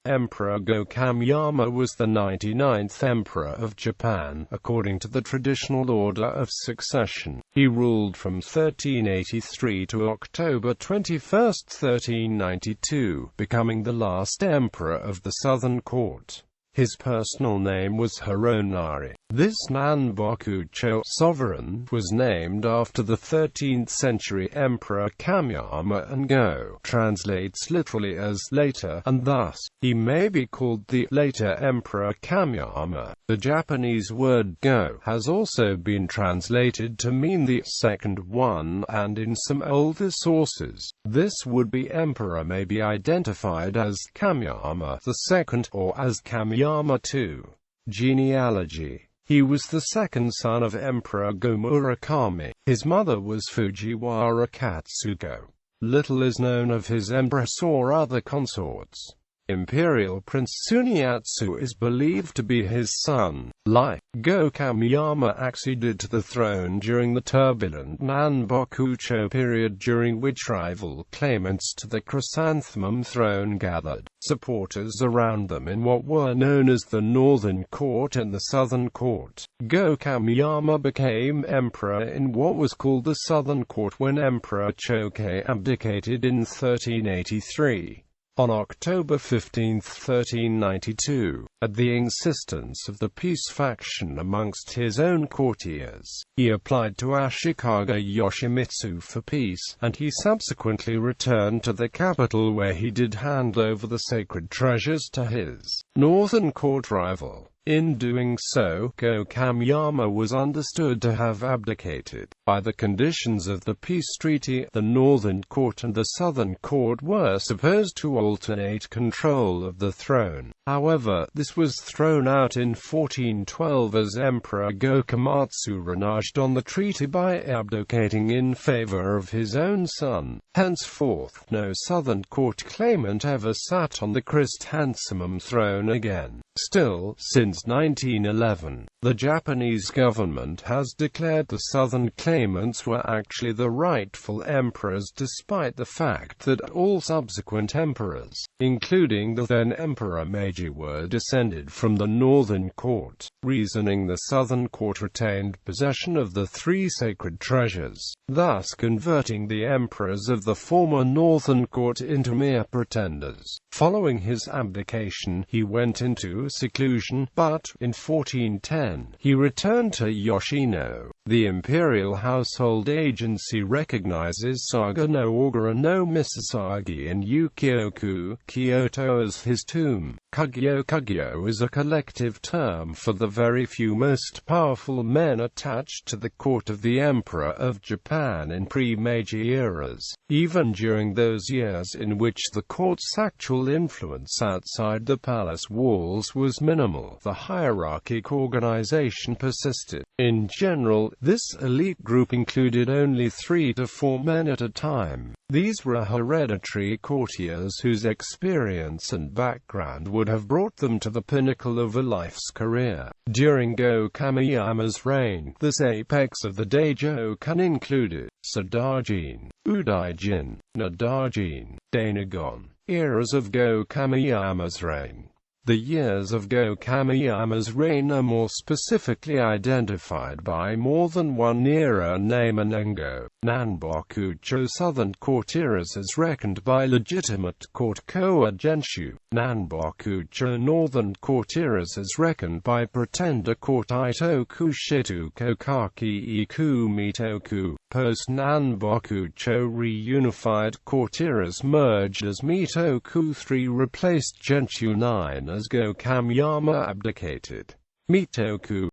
Emperor Go-Kameyama was the 99th Emperor of Japan, according to the traditional order of succession. He ruled from 1383 to October 21, 1392, becoming the last emperor of the Southern Court. His personal name was Hironari This Nanboku-chō. Sovereign was named after the 13th-century Emperor Kameyama, and Go translates literally as later, and thus, he may be called the later Emperor Kameyama. The Japanese word Go has also been translated to mean the second one, and in some older sources, this would-be emperor may be identified as Kameyama II or as Kameyama II. Genealogy. He was the second son of Emperor Go-Murakami. His mother was Fujiwara Katsuko. Little is known of his empress or other consorts. Imperial Prince Tsuneyatsu is believed to be his son. Like Go-Kameyama acceded to the throne during the turbulent Nanboku-chō period, during which rival claimants to the chrysanthemum throne gathered supporters around them in what were known as the Northern Court and the Southern Court. Go-Kameyama became emperor in what was called the Southern Court when Emperor Kyōkai abdicated in 1383. On October 15, 1392, at the insistence of the peace faction amongst his own courtiers, he applied to Ashikaga Yoshimitsu for peace, and he subsequently returned to the capital where he did hand over the sacred treasures to his Northern Court rival. In doing so, Go-Kameyama was understood to have abdicated. By the conditions of the peace treaty, the Northern Court and the Southern Court were supposed to alternate control of the throne. However, this was thrown out in 1412 as Emperor Go-Komatsu reneged on the treaty by abdicating in favor of his own son. Henceforth, no Southern Court claimant ever sat on the chrysanthemum throne again. Still, since 1911, the Japanese government has declared the Southern claimants were actually the rightful emperors, despite the fact that all subsequent emperors, including the then Emperor Meiji, were descended from the Northern Court. Reasoning the Southern Court retained possession of the three sacred treasures, thus converting the emperors of the former Northern Court into mere pretenders. Following his abdication, he went into seclusion, but, in 1410, he returned to Yoshino. The imperial household agency recognizes Saga no Ogura no Misasagi in Ukyoku, Kyoto as his tomb. Kugyo is a collective term for the very few most powerful men attached to the court of the Emperor of Japan in pre-Meiji eras, even during those years in which the court's actual influence outside the palace walls was minimal. The hierarchic organization persisted. In general, this elite group included only 3 to 4 men at a time. These were hereditary courtiers whose experience and background would have brought them to the pinnacle of a life's career. During Go-Kameyama's reign, this apex of the Daijōkan included Sadaijin, Udaijin, Nadaijin, Dainagon. Eras of Go-Kameyama's reign. The years of Go-Kameyama's reign are more specifically identified by more than one era name: Nengo, Nanboku-chō. Southern Court eras as reckoned by legitimate court Koa Genshu, Nanboku-chō. Northern Court eras as reckoned by pretender court Itoku Shitu Kokaki Iku Mitoku. Post-Nanboku-chō reunified court eras merged as Mitoku III replaced Genshu IX as Go-Kameyama abdicated. Mitoku